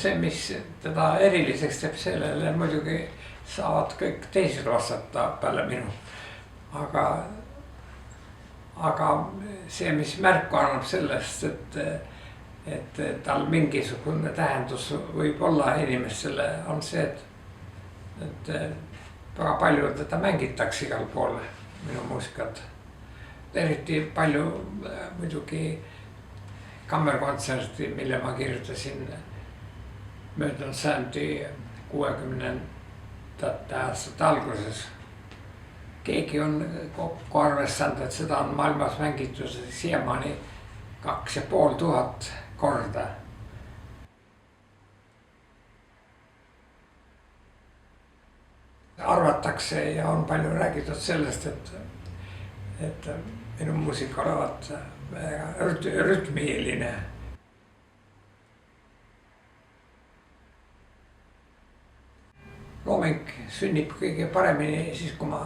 see, mis teda eriliseks teeb, sellele muidugi saavad kõik teised vastata peale minu. Aga see, mis märku annab sellest, et tal mingisugune tähendus võib olla inimestele, on see, et väga palju teda mängitakse igal pool, minu muusikat. Eriti palju muidugi kammerkontserti, mille ma kirjutasin möödunud sajandi 60ndate aastate alguses. Keegi on kokku arvestanud, et seda on maailmas mängitud siiamaani 2500 korda. Arvatakse ja on palju räägitud sellest, et minu muusika olevat rütmiline. Looming sünnib kõige paremini siis, kui ma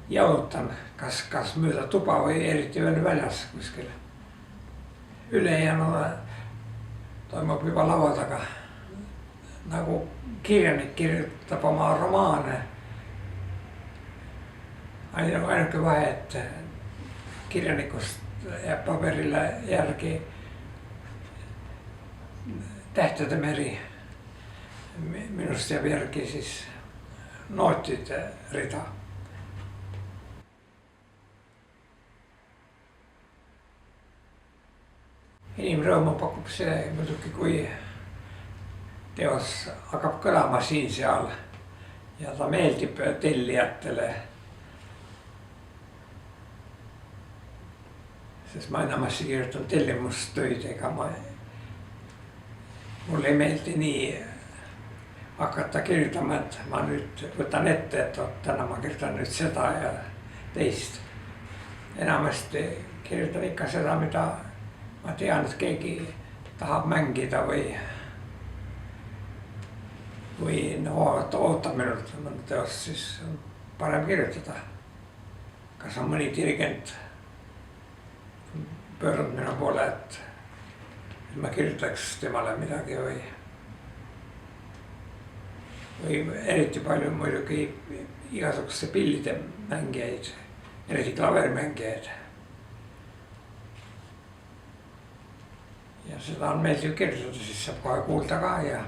jalutan, kas mööda tuba või eriti veel väljas kuskil. Ülejäänu toimub juba laua taga. Nagu kirjanik kirjutab oma romaane. Ainuke vahe, et kirjanikust jääb paberile järgi Tähtede meri. Minust jääb järgi siis nootide rida. Inimrõõmu pakub see muidugi, kui teos hakkab kõlama siin-seal ja ta meeldib tellijatele. Sest ma enamasti kirjutan tellimustöid, ega mulle ei meeldi nii hakata kirjutama, et ma nüüd võtan ette, et täna ma kirjutan nüüd seda ja teist. Enamasti kirjutan ikka seda, mida ma tean, et keegi tahab mängida või ootab minult mõnda teost, siis on parem kirjutada. Kas on mõni dirigent pööranud minu poole, et ma kirjutaks temale midagi või eriti palju muidugi igasuguste pillide mängijaid, eriti klaverimängijaid. Ja seda on meeldiv kirjutada, siis saab kohe kuulda ka ja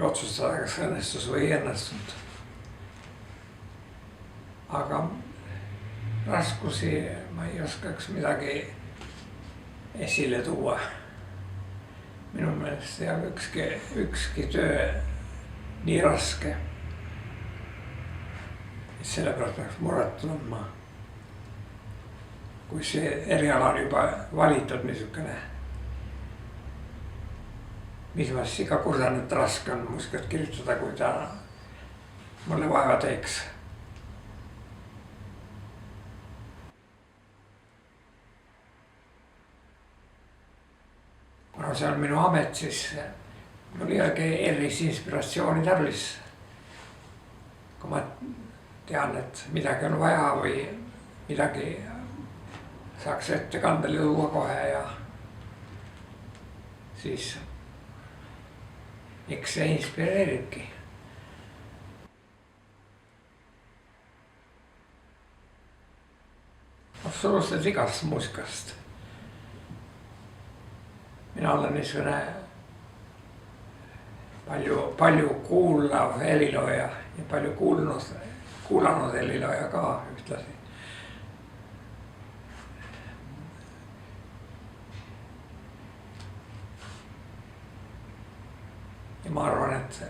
otsustada, kas õnnestus või ei õnnestunud. Aga raskusi ma ei oskaks midagi esile tuua. Minu meelest ei ole ükski töö nii raske, et sellepärast peaks muret tundma. Kui see eriala on juba valitud niisugune, mis ma siis iga kurdan, et raske on muusikat kirjutada, kui ta mulle vaeva teeks. Kuna see on minu amet, siis mul ei olegi erilist inspiratsiooni tarvis. Kui ma tean, et midagi on vaja või midagi saaks ettekandele tuua kohe ja siis eks see inspireeribki. Absoluutselt igast muusikast. Mina olen niisugune palju kuulav helilooja ja palju kuulanud helilooja ka ühtlasi. Ja ma arvan, et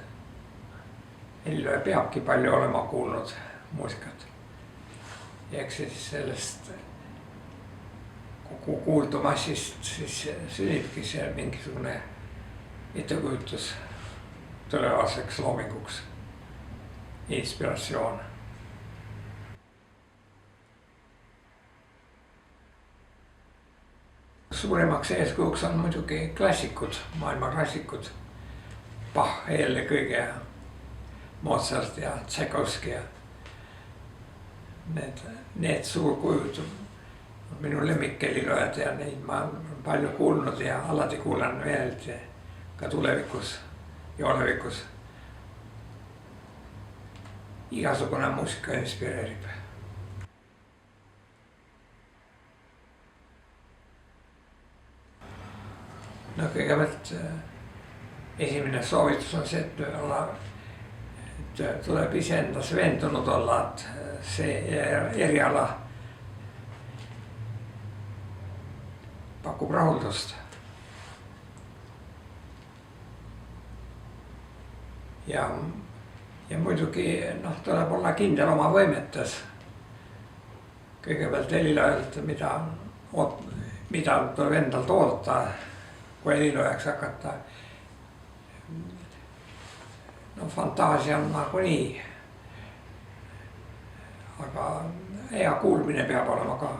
helilooja peabki palju olema kuulnud muusikat. Ja eks siis sellest kogu kuuldumassist siis sünnibki see mingisugune ettekujutus tulevaseks loominguks, inspiratsioon. Suuremaks eeskujuks on muidugi klassikud, maailma klassikud. Bach eelkõige, Mozart ja Tšaikovski ja need suurkujud Minun lemmikkeliloojad ja neid ma olen palju kuulnud ja alati kuulan veel ka tulevikus ja olevikus. Igasugune muusika inspireerib. No kõigepealt esimene soovitus on see, et tuleb iseendas veendunud olla, et see eriala pakub rahuldust. Ja muidugi tuleb olla kindel oma võimetes. Kõigepealt heliloojalt, mida tuleb endalt oodata, kui heliloojaks hakata. Fantaasia on nagunii, aga hea kuulmine peab olema ka.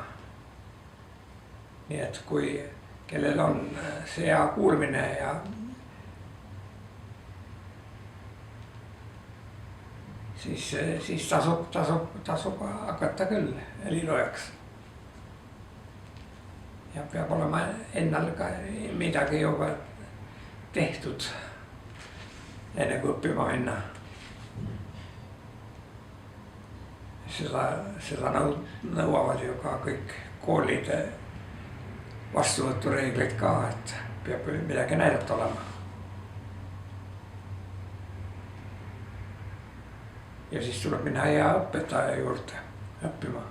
Nii et kui kellel on see hea kuulmine ja siis tasub hakata küll heliloojaks. Ja peab olema ennal ka midagi juba tehtud, enne kui õppima minna. Seda nõuavad ju ka kõik koolide vastuvõtureeglid ka, et peab midagi näidata olema. Ja siis tuleb minna hea õpetaja juurde õppima.